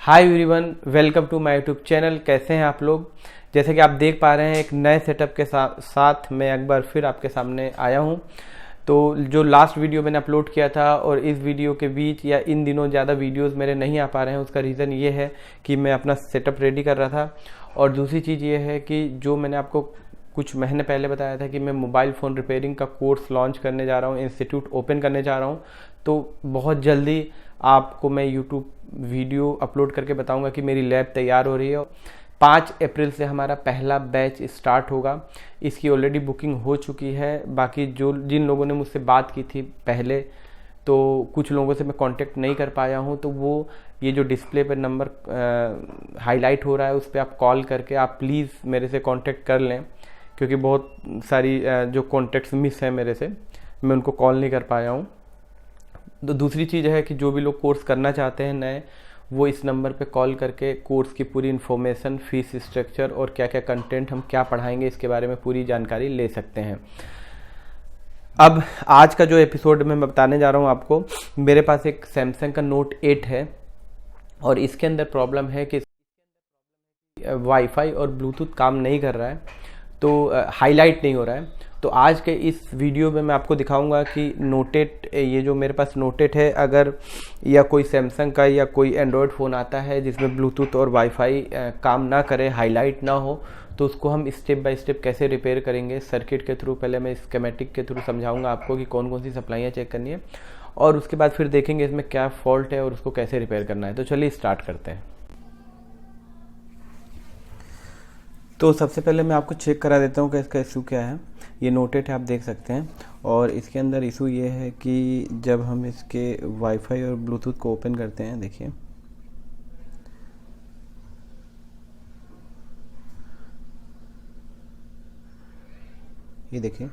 Hi everyone, welcome to my YouTube channel. कैसे हैं आप लोग। जैसे कि आप देख पा रहे हैं, एक नए सेटअप के साथ मैं एक बार फिर आपके सामने आया हूं। तो जो लास्ट वीडियो मैंने अपलोड किया था और इस वीडियो के बीच या इन दिनों ज़्यादा वीडियोस मेरे नहीं आ पा रहे हैं, उसका रीज़न ये है कि मैं अपना सेटअप रेडी कर रहा था। और दूसरी चीज़ ये है कि जो मैंने आपको कुछ महीने पहले बताया था कि मैं मोबाइल फ़ोन रिपेयरिंग का कोर्स लॉन्च करने जा रहा हूँ, इंस्टीट्यूट ओपन करने जा रहा हूँ। तो बहुत जल्दी आपको मैं यूट्यूब वीडियो अपलोड करके बताऊंगा कि मेरी लैब तैयार हो रही है। 5 अप्रैल से हमारा पहला बैच स्टार्ट होगा। इसकी ऑलरेडी बुकिंग हो चुकी है। बाकी जो जिन लोगों ने मुझसे बात की थी पहले, तो कुछ लोगों से मैं कांटेक्ट नहीं कर पाया हूं, तो वो ये जो डिस्प्ले पर नंबर हाईलाइट हो रहा है उस पर आप कॉल करके आप प्लीज़ मेरे से कांटेक्ट कर लें, क्योंकि बहुत सारी जो कॉन्टैक्ट्स मिस हैं मेरे से, मैं उनको कॉल नहीं कर पाया हूँ। तो दूसरी चीज़ है कि जो भी लोग कोर्स करना चाहते हैं नए, वो इस नंबर पे कॉल करके कोर्स की पूरी इन्फॉर्मेशन, फीस स्ट्रक्चर और क्या क्या कंटेंट हम क्या पढ़ाएंगे इसके बारे में पूरी जानकारी ले सकते हैं। अब आज का जो एपिसोड मैं बताने जा रहा हूँ आपको, मेरे पास एक सैमसंग का नोट 8 है और इसके अंदर प्रॉब्लम है कि वाईफाई और ब्लूटूथ काम नहीं कर रहा है, तो हाईलाइट नहीं हो रहा है। तो आज के इस वीडियो में मैं आपको दिखाऊंगा कि नोट 8, ये जो मेरे पास नोट 8 है, अगर या कोई सैमसंग का या कोई एंड्रॉयड फ़ोन आता है जिसमें ब्लूटूथ और वाईफाई काम ना करे, हाईलाइट ना हो, तो उसको हम स्टेप बाय स्टेप कैसे रिपेयर करेंगे सर्किट के थ्रू। पहले मैं स्कीमेटिक के थ्रू समझाऊंगा आपको कि कौन कौन सी सप्लाइयाँ चेक करनी है, और उसके बाद फिर देखेंगे इसमें क्या फॉल्ट है और उसको कैसे रिपेयर करना है। तो चलिए स्टार्ट करते हैं। तो सबसे पहले मैं आपको चेक करा देता हूँ कि इसका इशू क्या है। ये नोट 8 है, आप देख सकते हैं, और इसके अंदर इशू ये है कि जब हम इसके वाईफाई और ब्लूटूथ को ओपन करते हैं, देखिए ये देखिए,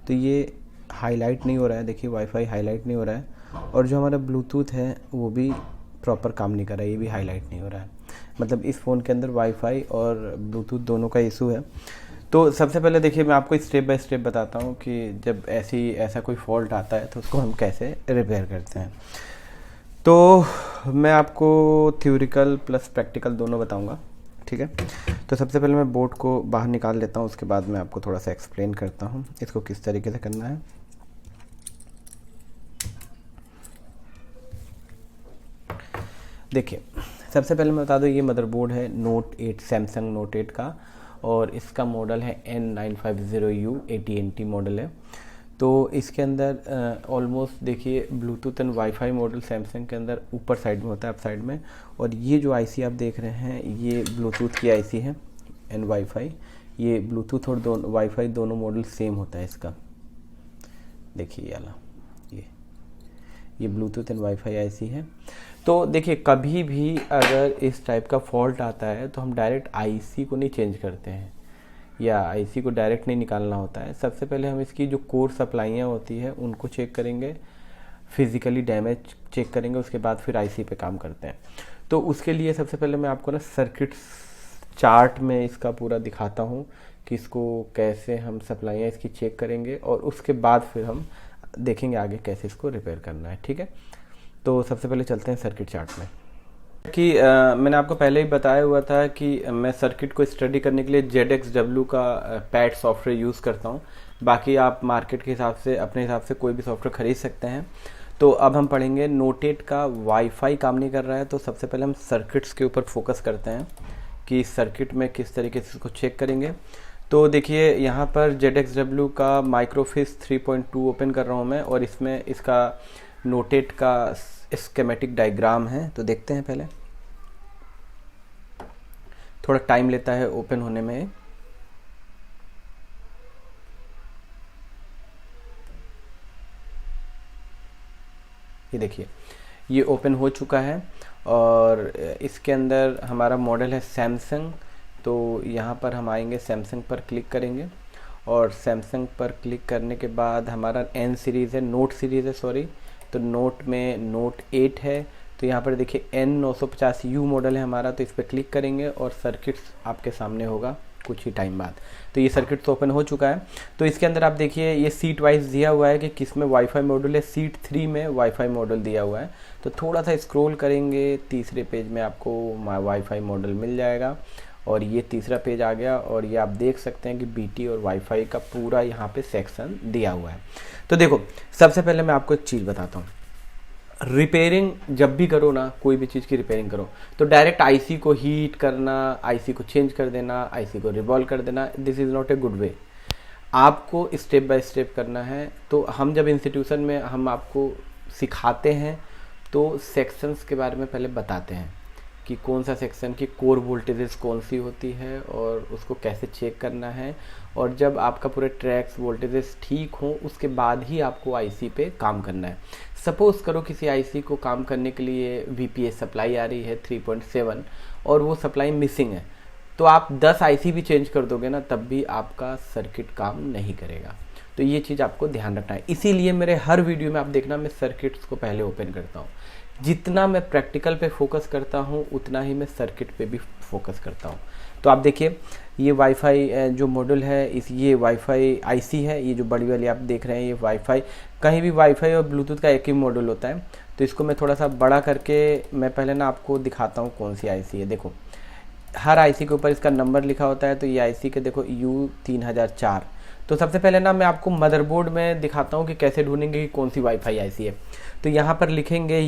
तो ये हाईलाइट नहीं हो रहा है। देखिए वाईफाई हाईलाइट नहीं हो रहा है, और जो हमारा ब्लूटूथ है वो भी प्रॉपर काम नहीं कर रहा है, ये भी हाईलाइट नहीं हो रहा है। मतलब इस फ़ोन के अंदर वाईफाई और ब्लूटूथ दोनों का इशू है। तो सबसे पहले देखिए, मैं आपको स्टेप बाय स्टेप बताता हूँ कि जब ऐसा कोई फॉल्ट आता है तो उसको हम कैसे रिपेयर करते हैं। तो मैं आपको थ्योरिकल प्लस प्रैक्टिकल दोनों बताऊँगा, ठीक है। तो सबसे पहले मैं बोर्ड को बाहर निकाल लेता हूँ, उसके बाद मैं आपको थोड़ा सा एक्सप्लेन करता हूँ इसको किस तरीके से करना है। देखिए, सबसे पहले मैं बता दूँ, ये मदरबोर्ड है नोट 8, सैमसंग नोट 8 का, और इसका मॉडल है N950U AT&T मॉडल है। तो इसके अंदर ऑलमोस्ट देखिए Bluetooth and wifi model Samsung के अंदर ऊपर साइड में होता है, अप साइड में। और ये जो आईसी आप देख रहे हैं, ये ब्लूटूथ की आईसी है एंड वाईफाई। ये ब्लूटूथ और वाईफाई दोनों मॉडल सेम होता है इसका। देखिए ये ब्लूटूथ एंड वाईफाई आईसी है। तो देखिए, कभी भी अगर इस टाइप का फॉल्ट आता है तो हम डायरेक्ट आईसी को नहीं चेंज करते हैं या आईसी को डायरेक्ट नहीं निकालना होता है। सबसे पहले हम इसकी जो कोर सप्लाइयाँ होती है उनको चेक करेंगे, फिजिकली डैमेज चेक करेंगे, उसके बाद फिर आईसी पे काम करते हैं। तो उसके लिए सबसे पहले मैं आपको ना सर्किट चार्ट में इसका पूरा दिखाता हूँ कि इसको कैसे हम सप्लाइयाँ इसकी चेक करेंगे, और उसके बाद फिर हम देखेंगे आगे कैसे इसको रिपेयर करना है, ठीक है। तो सबसे पहले चलते हैं सर्किट चार्ट में। कि मैंने आपको पहले ही बताया हुआ था कि मैं सर्किट को स्टडी करने के लिए ZXW का पैड सॉफ्टवेयर यूज़ करता हूँ। बाकी आप मार्केट के हिसाब से अपने हिसाब से कोई भी सॉफ्टवेयर खरीद सकते हैं। तो अब हम पढ़ेंगे नोट 8 का वाईफाई काम नहीं कर रहा है, तो सबसे पहले हम सर्किट्स के ऊपर फोकस करते हैं कि सर्किट में किस तरीके से इसको चेक करेंगे। तो देखिए, यहाँ पर ZXW का माइक्रोफिस 3.2 ओपन कर रहा हूँ मैं, और इसमें इसका नोट 8 का स्कीमेटिक डायग्राम है। तो देखते हैं, पहले थोड़ा टाइम लेता है ओपन होने में। ये देखिए, ये ओपन हो चुका है, और इसके अंदर हमारा मॉडल है सैमसंग। तो यहाँ पर हम आएंगे, सैमसंग पर क्लिक करेंगे, और सैमसंग पर क्लिक करने के बाद हमारा N सीरीज़ है, नोट सीरीज़ है सॉरी। तो नोट में नोट 8 है। तो यहाँ पर देखिए N950U मॉडल है हमारा, तो इस पर क्लिक करेंगे और सर्किट्स आपके सामने होगा कुछ ही टाइम बाद। तो ये सर्किट तो ओपन हो चुका है। तो इसके अंदर आप देखिए ये सीट वाइज दिया हुआ है कि किस में वाईफाई मॉड्यूल है। सीट 3 में वाईफाई मॉड्यूल दिया हुआ है। तो थोड़ा सा स्क्रॉल करेंगे, तीसरे पेज में आपको वाईफाई मॉड्यूल मिल जाएगा और ये तीसरा पेज आ गया और ये आप देख सकते हैं कि बीटी और वाईफाई का पूरा यहाँ पे सेक्शन दिया हुआ है। तो देखो, सबसे पहले मैं आपको एक चीज़ बताता हूँ। रिपेयरिंग जब भी करो ना, कोई भी चीज़ की रिपेयरिंग करो तो डायरेक्ट आईसी को हीट करना, आईसी को चेंज कर देना, आईसी को रिवॉल्व कर देना, this is not a good way. आपको स्टेप बाय स्टेप करना है। तो हम जब इंस्टीट्यूशन में हम आपको सिखाते हैं तो सेक्शंस के बारे में पहले बताते हैं कि कौन सा सेक्शन की कोर वोल्टेजेस कौन सी होती है और उसको कैसे चेक करना है। और जब आपका पूरे ट्रैक्स वोल्टेजेस ठीक हों उसके बाद ही आपको आईसी पे काम करना है। सपोज़ करो किसी आईसी को काम करने के लिए वीपीएस सप्लाई आ रही है 3.7 और वो सप्लाई मिसिंग है, तो आप 10 आईसी भी चेंज कर दोगे ना तब भी आपका सर्किट काम नहीं करेगा। तो ये चीज़ आपको ध्यान रखना है। इसीलिए मेरे हर वीडियो में आप देखना मैं सर्किट्स को पहले ओपन करता हूँ। जितना मैं प्रैक्टिकल पे फोकस करता हूँ उतना ही मैं सर्किट पे भी फोकस करता हूँ। तो आप देखिए ये वाईफाई जो मॉड्यूल है ये वाईफाई आईसी है। ये जो बड़ी वाली आप देख रहे हैं ये वाईफाई, कहीं भी वाईफाई और ब्लूटूथ का एक ही मॉड्यूल होता है। तो इसको मैं थोड़ा सा बड़ा करके मैं पहले ना आपको दिखाता हूँ कौन सी आईसी है। देखो हर आईसी के ऊपर इसका नंबर लिखा होता है। तो ये आईसी के देखो U3004। तो सबसे पहले ना मैं आपको मदरबोर्ड में दिखाता हूँ कि कैसे ढूंढेंगे कि कौन सी वाईफाई आईसी है। तो यहाँ पर लिखेंगे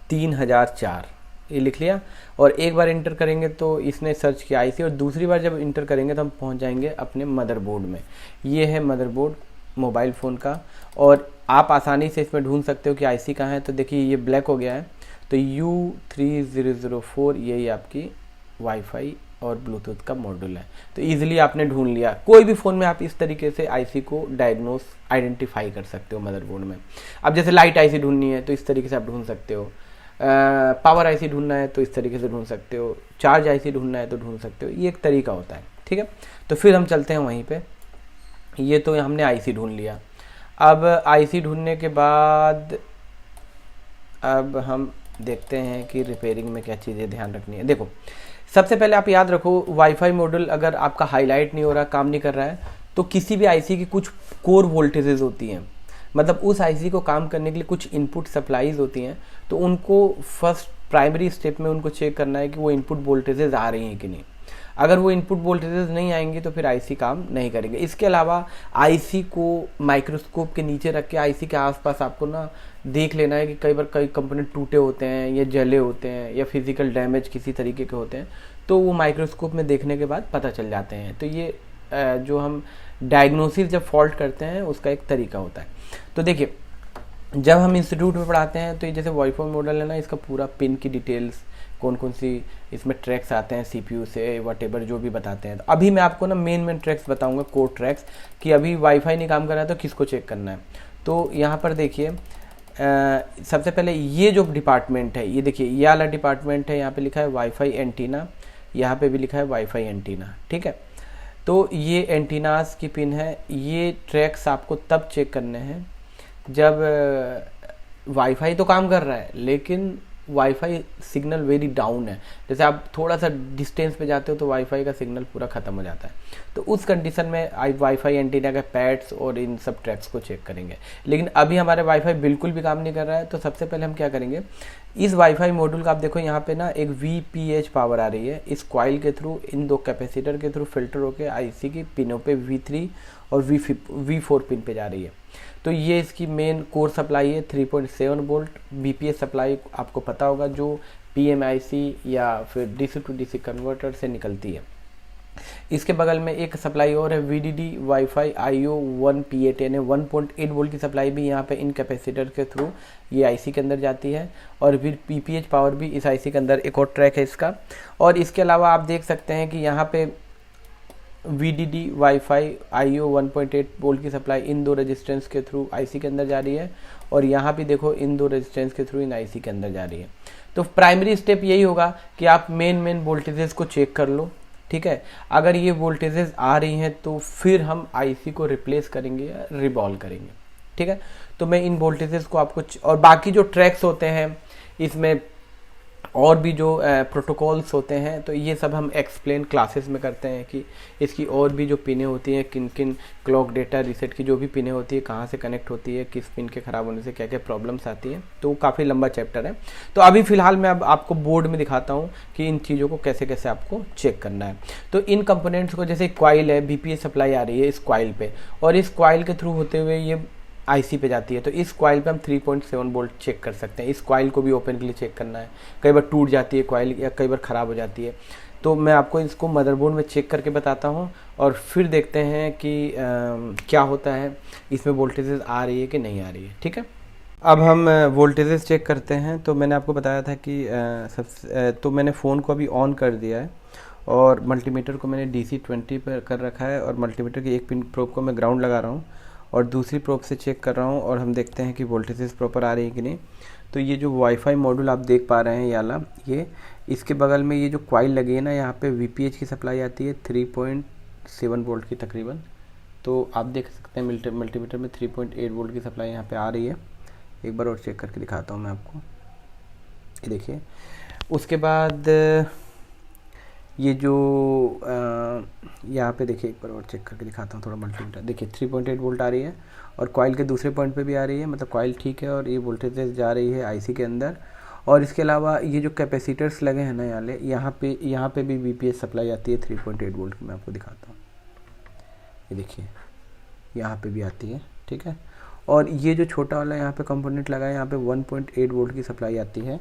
U3004, ये लिख लिया और एक बार इंटर करेंगे तो इसने सर्च किया आईसी और दूसरी बार जब इंटर करेंगे तो हम पहुँच जाएंगे अपने मदरबोर्ड में। ये है मदरबोर्ड मोबाइल फ़ोन का और आप आसानी से इसमें ढूंढ सकते हो कि आईसी कहाँ है। तो देखिए ये ब्लैक हो गया है। तो U3004 यही आपकी वाईफाई और ब्लूटूथ का मॉड्यूल है। तो इजीली आपने ढूंढ लिया। कोई भी फ़ोन में आप इस तरीके से आईसी को आइडेंटिफाई कर सकते हो मदरबोर्ड में। अब जैसे लाइट आईसी ढूंढनी है तो इस तरीके से आप ढूंढ सकते हो, पावर आईसी ढूंढना है तो इस तरीके से ढूंढ सकते हो, चार्ज आईसी ढूंढना है तो ढूंढ सकते हो। ये एक तरीका होता है, ठीक है। तो फिर हम चलते हैं वहीं पे। ये तो हमने आईसी ढूंढ लिया। अब आईसी ढूंढने के बाद अब हम देखते हैं कि रिपेयरिंग में क्या चीज़ें ध्यान रखनी है। देखो सबसे पहले आप याद रखो वाईफाई मॉड्यूल अगर आपका हाईलाइट नहीं हो रहा, काम नहीं कर रहा है, तो किसी भी आईसी की कुछ कोर वोल्टेजेस होती हैं। मतलब उस आईसी को काम करने के लिए कुछ इनपुट सप्लाईज होती हैं। तो उनको फर्स्ट प्राइमरी स्टेप में उनको चेक करना है कि वो इनपुट वोल्टेजेस आ रही हैं कि नहीं। अगर वो इनपुट वोल्टेजेस नहीं आएंगे तो फिर आईसी काम नहीं करेंगे। इसके अलावा आईसी को माइक्रोस्कोप के नीचे रख के आईसी के आसपास आपको ना देख लेना है कि कई बार कई कंपोनेंट टूटे होते हैं या जले होते हैं या फिजिकल डैमेज किसी तरीके के होते हैं, तो वो माइक्रोस्कोप में देखने के बाद पता चल जाते हैं। तो ये जो हम डायग्नोसिस जब फॉल्ट करते हैं उसका एक तरीका होता है। तो देखिए जब हम इंस्टीट्यूट में पढ़ाते हैं तो ये जैसे वाईफाई मॉडल है ना, इसका पूरा पिन की डिटेल्स, कौन कौन सी इसमें ट्रैक्स आते हैं सीपीयू से वटेवर जो भी बताते हैं। तो अभी मैं आपको ना मेन ट्रैक्स बताऊंगा, कोर ट्रैक्स, कि अभी वाईफाई नहीं काम कर रहा है तो किसको चेक करना है। तो यहाँ पर देखिए सबसे पहले ये जो डिपार्टमेंट है, ये देखिए ये वाला डिपार्टमेंट है, यहाँ पे लिखा है वाईफाई एंटीना, यहाँ पे भी लिखा है वाईफाई एंटीना, ठीक है। तो ये एंटीनास की पिन है। ये ट्रैक्स आपको तब चेक करने हैं जब वाईफाई तो काम कर रहा है लेकिन वाईफाई सिग्नल वेरी डाउन है। जैसे आप थोड़ा सा डिस्टेंस पे जाते हो तो वाईफाई का सिग्नल पूरा ख़त्म हो जाता है। तो उस कंडीशन में वाईफाई एंटीना के पैड्स और इन सब ट्रैक्स को चेक करेंगे। लेकिन अभी हमारे वाईफाई बिल्कुल भी काम नहीं कर रहा है। तो सबसे पहले हम क्या करेंगे, इस वाईफाई मॉड्यूल का आप देखो यहाँ पे ना एक VPH पावर आ रही है। इस कॉइल के थ्रू, इन दो कैपेसिटर के थ्रू फिल्टर होकर आईसी की पिनों पे V3 और V4 पिन पे जा रही है। तो ये इसकी मेन कोर सप्लाई है 3.7 वोल्ट। BPS सप्लाई आपको पता होगा जो PMIC या फिर DC to DC कन्वर्टर से निकलती है। इसके बगल में एक सप्लाई और है VDD वाईफाई IO 1P8 यानी 1.8 वोल्ट की सप्लाई भी यहाँ पे इन कैपेसिटर के थ्रू ये आईसी के अंदर जाती है। और फिर PPH पावर भी इस आईसी के अंदर एक और ट्रैक है इसका। और इसके अलावा आप देख सकते हैं कि यहाँ पे VDD वाईफाई IO 1.8 वोल्ट की सप्लाई इन दो रेजिस्टेंस के थ्रू आईसी के अंदर जा रही है। और यहाँ भी देखो इन दो रेजिस्टेंस के थ्रू इन आईसी के अंदर जा रही है। तो प्राइमरी स्टेप यही होगा कि आप मेन वोल्टेजेस को चेक कर लो, ठीक है। अगर ये वोल्टेजेस आ रही हैं तो फिर हम आईसी को रिप्लेस करेंगे या रिवॉल्व करेंगे, ठीक है। तो मैं इन वोल्टेजेस को आपको और बाकी जो ट्रैक्स होते हैं इसमें और भी जो प्रोटोकॉल्स होते हैं, तो ये सब हम एक्सप्लेन क्लासेस में करते हैं कि इसकी और भी जो पिनें होती हैं, किन किन क्लॉक डेटा रीसेट की जो भी पिनें होती है कहाँ से कनेक्ट होती है, किस पिन के ख़राब होने से क्या क्या प्रॉब्लम्स आती हैं, तो काफ़ी लंबा चैप्टर है। तो अभी फ़िलहाल मैं अब आपको बोर्ड में दिखाता हूँ कि इन चीज़ों को कैसे कैसे आपको चेक करना है। तो इन कंपोनेंट्स को, जैसे कॉइल है, बीपीएस सप्लाई आ रही है इस कॉइल पे, और इस कॉइल के थ्रू होते हुए ये आईसी पे जाती है, तो इस कॉइल पे हम 3.7 वोल्ट चेक कर सकते हैं। इस कॉइल को भी ओपन के लिए चेक करना है, कई बार टूट जाती है कॉइल या कई बार ख़राब हो जाती है। तो मैं आपको इसको मदरबोर्ड में चेक करके बताता हूँ और फिर देखते हैं कि क्या होता है, इसमें वोल्टेजेस आ रही है कि नहीं आ रही है। ठीक है, अब हम वोल्टेजेस चेक करते हैं। तो मैंने आपको बताया था कि तो मैंने फ़ोन को अभी ऑन कर दिया है और मल्टीमीटर को मैंने DC 20 पर कर रखा है, और मल्टीमीटर की एक पिन प्रोब को मैं ग्राउंड लगा रहा हूँ और दूसरी प्रोब से चेक कर रहा हूँ, और हम देखते हैं कि वोल्टेजेस प्रॉपर आ रही है कि नहीं। तो ये जो वाईफाई मॉड्यूल आप देख पा रहे हैं ये वाला, ये इसके बगल में ये जो कॉइल लगी है ना, यहाँ पे VPH की सप्लाई आती है 3.7 वोल्ट की तकरीबन। तो आप देख सकते हैं मल्टीमीटर में 3.8 वोल्ट की सप्लाई यहाँ पे आ रही है। एक बार और चेक करके दिखाता हूँ मैं आपको, ये देखिए। उसके बाद ये जो यहाँ पे देखिए, एक बार और चेक करके दिखाता हूँ थोड़ा मल्टीमीटर, देखिए 3.8 वोल्ट आ रही है, और कॉइल के दूसरे पॉइंट पे भी आ रही है, मतलब कॉइल ठीक है, और ये वोल्टेज जा रही है आईसी के अंदर। और इसके अलावा ये जो कैपेसिटर्स लगे हैं ना यहाँ पे भी VPH सप्लाई आती है 3.8 वोल्ट की। मैं आपको दिखाता हूँ, ये देखिए यहाँ पे भी आती है, ठीक है। और ये जो छोटा वाला यहाँ पे कंपोनेंट लगा है, यहाँ पे 1.8 वोल्ट की सप्लाई आती है,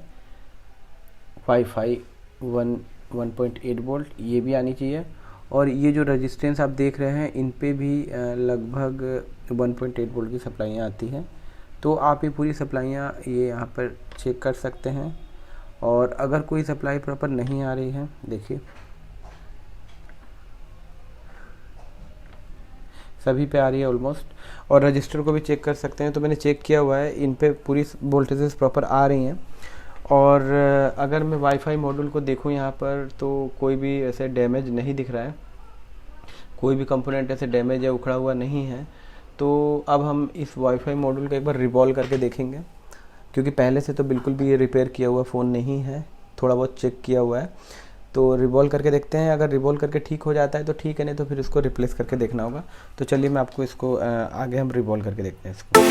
वाईफाई 1.8 वोल्ट, ये भी आनी चाहिए। और ये जो रेजिस्टेंस आप देख रहे हैं, इन पे भी लगभग 1.8 वोल्ट की सप्लाइयाँ आती हैं। तो आप ये पूरी सप्लाइयाँ ये यहाँ पर चेक कर सकते हैं। और अगर कोई सप्लाई प्रॉपर नहीं आ रही है, देखिए सभी पे आ रही है ऑलमोस्ट, और रजिस्टर को भी चेक कर सकते हैं। तो मैंने चेक किया हुआ है, इन पे पूरी वोल्टेजेस प्रॉपर आ रही हैं। और अगर मैं वाईफाई मॉड्यूल को देखूं यहाँ पर, तो कोई भी ऐसे डैमेज नहीं दिख रहा है, कोई भी कंपोनेंट ऐसे डैमेज या उखड़ा हुआ नहीं है। तो अब हम इस वाईफाई मॉड्यूल को एक बार रिवॉल्व करके देखेंगे, क्योंकि पहले से तो बिल्कुल भी ये रिपेयर किया हुआ फ़ोन नहीं है, थोड़ा बहुत चेक किया हुआ है। तो रिवॉल्व करके देखते हैं, अगर रिवॉल्व करके ठीक हो जाता है तो ठीक है, नहीं तो फिर इसको रिप्लेस करके देखना होगा। तो चलिए मैं आपको इसको आगे हम रिवॉल्व करके देखते हैं इसको।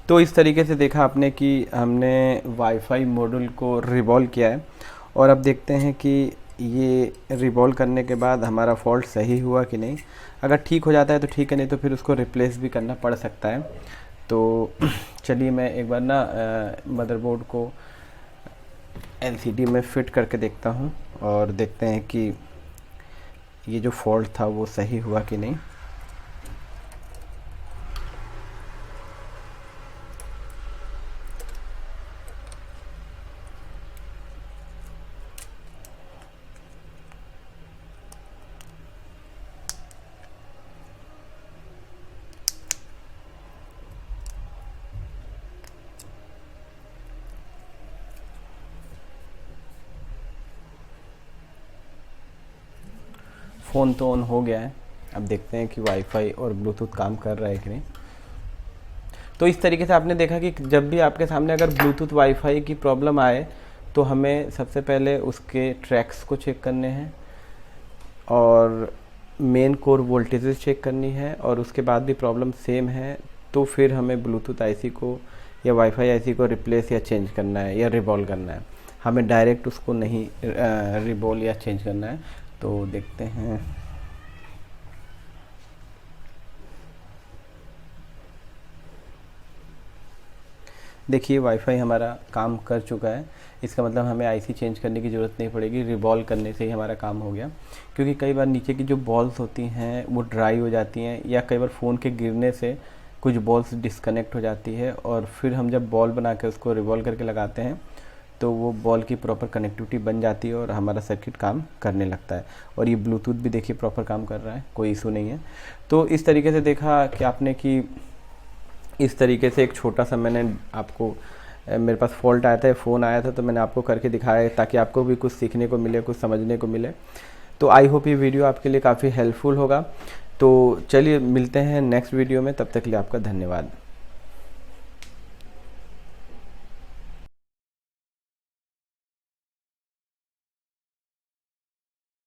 तो इस तरीके से देखा आपने कि हमने वाईफाई मॉड्यूल को रिवॉल्व किया है और अब देखते हैं कि ये रिवॉल्व करने के बाद हमारा फॉल्ट सही हुआ कि नहीं। अगर ठीक हो जाता है तो ठीक है, नहीं तो फिर उसको रिप्लेस भी करना पड़ सकता है। तो चलिए मैं एक बार ना मदरबोर्ड को एलसीडी में फ़िट करके देखता हूँ और देखते हैं कि ये जो फॉल्ट था वो सही हुआ कि नहीं। फ़ोन तो ऑन हो गया है, अब देखते हैं कि वाईफाई और ब्लूटूथ काम कर रहा है कि नहीं। तो इस तरीके से आपने देखा कि जब भी आपके सामने अगर ब्लूटूथ वाईफाई की प्रॉब्लम आए तो हमें सबसे पहले उसके ट्रैक्स को चेक करने हैं और मेन कोर वोल्टेजेस चेक करनी है, और उसके बाद भी प्रॉब्लम सेम है तो फिर हमें ब्लूटूथ आईसी को या वाईफाई आईसी को रिप्लेस या चेंज करना है या रिवॉल्व करना है। हमें डायरेक्ट उसको नहीं रिवॉल्व या चेंज करना है। तो देखते हैं। देखिए वाईफाई हमारा काम कर चुका है, इसका मतलब हमें आईसी चेंज करने की ज़रूरत नहीं पड़ेगी, रिवॉल्व करने से ही हमारा काम हो गया। क्योंकि कई बार नीचे की जो बॉल्स होती हैं वो ड्राई हो जाती हैं, या कई बार फ़ोन के गिरने से कुछ बॉल्स डिस्कनेक्ट हो जाती है, और फिर हम जब बॉल बना के उसको रिवॉल्व करके लगाते हैं तो वो बॉल की प्रॉपर कनेक्टिविटी बन जाती है और हमारा सर्किट काम करने लगता है। और ये ब्लूटूथ भी देखिए प्रॉपर काम कर रहा है, कोई इशू नहीं है। तो इस तरीके से देखा कि आपने कि इस तरीके से एक छोटा सा मैंने आपको, मेरे पास फॉल्ट आया था, फ़ोन आया था तो मैंने आपको करके दिखाया ताकि आपको भी कुछ सीखने को मिले, कुछ समझने को मिले। तो आई होप ये वीडियो आपके लिए काफ़ी हेल्पफुल होगा। तो चलिए मिलते हैं नेक्स्ट वीडियो में, तब तक के लिए आपका धन्यवाद।